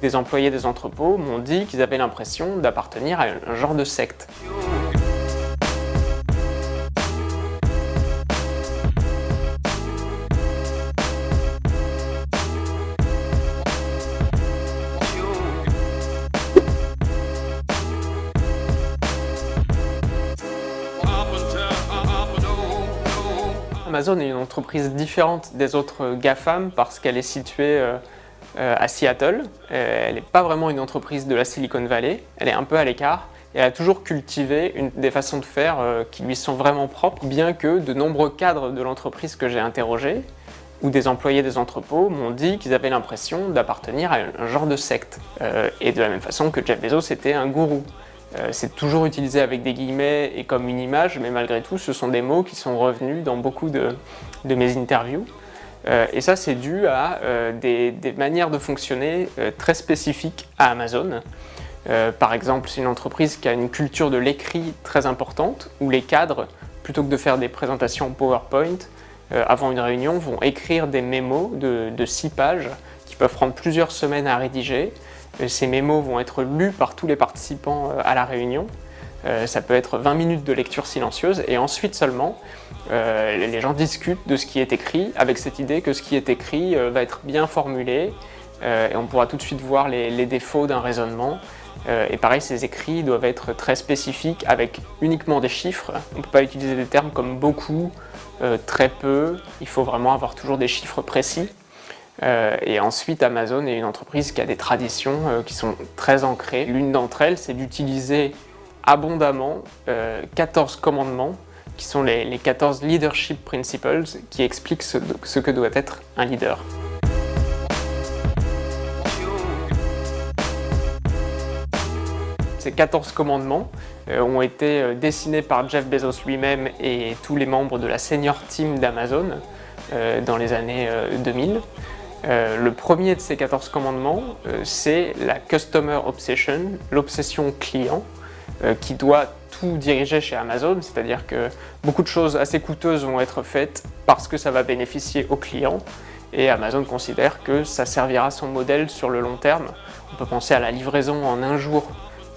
Des employés des entrepôts m'ont dit qu'ils avaient l'impression d'appartenir à un genre de secte. Amazon est une entreprise différente des autres GAFAM parce qu'elle est située à Seattle. Elle n'est pas vraiment une entreprise de la Silicon Valley, elle est un peu à l'écart et elle a toujours cultivé des façons de faire qui lui sont vraiment propres, bien que de nombreux cadres de l'entreprise que j'ai interrogés ou des employés des entrepôts m'ont dit qu'ils avaient l'impression d'appartenir à un genre de secte. Et de la même façon que Jeff Bezos était un gourou. C'est toujours utilisé avec des guillemets et comme une image, mais malgré tout, ce sont des mots qui sont revenus dans beaucoup de mes interviews. Et ça, c'est dû à des manières de fonctionner très spécifiques à Amazon. Par exemple, c'est une entreprise qui a une culture de l'écrit très importante, où les cadres, plutôt que de faire des présentations PowerPoint, avant une réunion, vont écrire des mémos de 6 pages qui peuvent prendre plusieurs semaines à rédiger. Ces mémos vont être lus par tous les participants à la réunion. Ça peut être 20 minutes de lecture silencieuse et ensuite seulement les gens discutent de ce qui est écrit avec cette idée que ce qui est écrit va être bien formulé et on pourra tout de suite voir les défauts d'un raisonnement. Et pareil, ces écrits doivent être très spécifiques avec uniquement des chiffres. On ne peut pas utiliser des termes comme beaucoup, très peu. Il faut vraiment avoir toujours des chiffres précis. Et ensuite, Amazon est une entreprise qui a des traditions qui sont très ancrées. L'une d'entre elles, c'est d'utiliser abondamment 14 commandements, qui sont les 14 leadership principles, qui expliquent ce que doit être un leader. Ces 14 commandements ont été dessinés par Jeff Bezos lui-même et tous les membres de la senior team d'Amazon dans les années 2000. Le premier de ces 14 commandements, c'est la Customer Obsession, l'obsession client, qui doit tout diriger chez Amazon, c'est-à-dire que beaucoup de choses assez coûteuses vont être faites parce que ça va bénéficier aux clients, et Amazon considère que ça servira son modèle sur le long terme. On peut penser à la livraison en un jour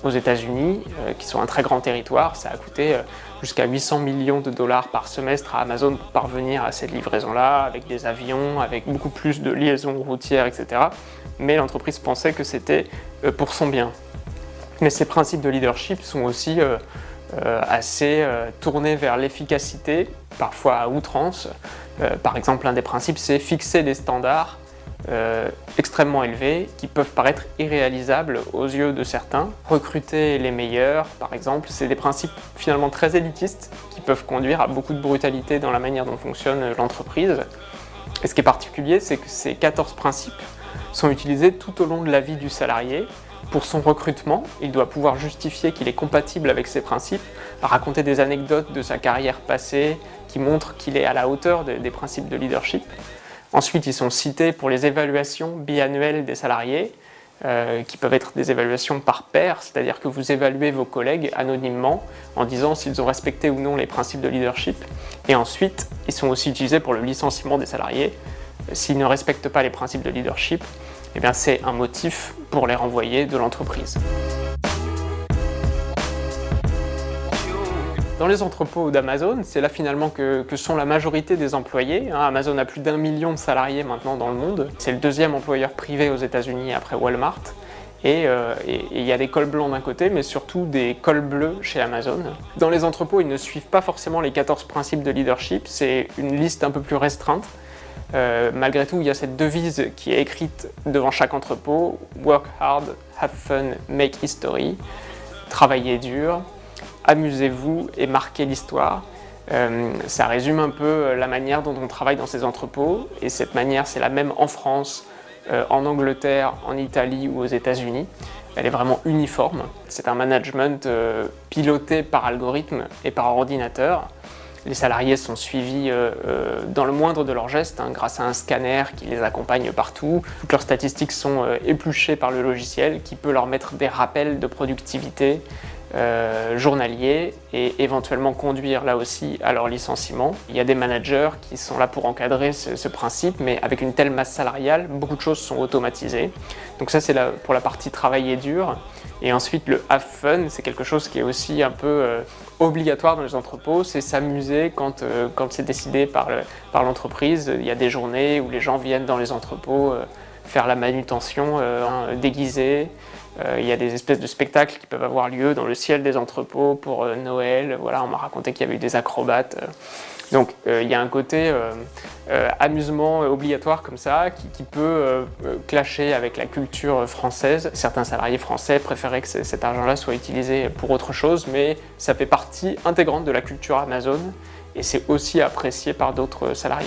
aux États-Unis, qui sont un très grand territoire. Ça a coûté jusqu'à 800 millions de dollars par semestre à Amazon pour parvenir à cette livraison-là, avec des avions, avec beaucoup plus de liaisons routières, etc. Mais l'entreprise pensait que c'était pour son bien. Mais ces principes de leadership sont aussi assez tournés vers l'efficacité, parfois à outrance. Par exemple, un des principes, c'est fixer des standards extrêmement élevés qui peuvent paraître irréalisables aux yeux de certains. Recruter les meilleurs, par exemple, c'est des principes finalement très élitistes qui peuvent conduire à beaucoup de brutalité dans la manière dont fonctionne l'entreprise. Et ce qui est particulier, c'est que ces 14 principes sont utilisés tout au long de la vie du salarié. Pour son recrutement, il doit pouvoir justifier qu'il est compatible avec ces principes, raconter des anecdotes de sa carrière passée qui montrent qu'il est à la hauteur des principes de leadership. Ensuite, ils sont cités pour les évaluations biannuelles des salariés, qui peuvent être des évaluations par pair, c'est-à-dire que vous évaluez vos collègues anonymement en disant s'ils ont respecté ou non les principes de leadership. Et ensuite, ils sont aussi utilisés pour le licenciement des salariés. S'ils ne respectent pas les principes de leadership, eh bien, c'est un motif pour les renvoyer de l'entreprise. Dans les entrepôts d'Amazon, c'est là finalement que sont la majorité des employés. Amazon a plus d'1 million de salariés maintenant dans le monde. C'est le deuxième employeur privé aux États-Unis après Walmart. Et il y a des cols blancs d'un côté, mais surtout des cols bleus chez Amazon. Dans les entrepôts, ils ne suivent pas forcément les 14 principes de leadership, c'est une liste un peu plus restreinte. Malgré tout, il y a cette devise qui est écrite devant chaque entrepôt, « Work hard, have fun, make history », travaillez dur, amusez-vous et marquez l'histoire. Ça résume un peu la manière dont on travaille dans ces entrepôts, et cette manière, c'est la même en France, en Angleterre, en Italie ou aux États-Unis. Elle est vraiment uniforme. C'est un management piloté par algorithme et par ordinateur. Les salariés sont suivis dans le moindre de leurs gestes, grâce à un scanner qui les accompagne partout. Toutes leurs statistiques sont épluchées par le logiciel qui peut leur mettre des rappels de productivité journaliers et éventuellement conduire là aussi à leur licenciement. Il y a des managers qui sont là pour encadrer ce principe, mais avec une telle masse salariale, beaucoup de choses sont automatisées. Donc ça c'est pour la partie travailler dur. Et ensuite le have fun, c'est quelque chose qui est aussi un peu obligatoire dans les entrepôts, c'est s'amuser quand c'est décidé par l'entreprise. Il y a des journées où les gens viennent dans les entrepôts faire la manutention déguisée. Il y a des espèces de spectacles qui peuvent avoir lieu dans le ciel des entrepôts pour Noël. Voilà, on m'a raconté qu'il y avait eu des acrobates. Donc il y a un côté amusement obligatoire comme ça qui peut clasher avec la culture française. Certains salariés français préféraient que cet argent-là soit utilisé pour autre chose, mais ça fait partie intégrante de la culture Amazon et c'est aussi apprécié par d'autres salariés.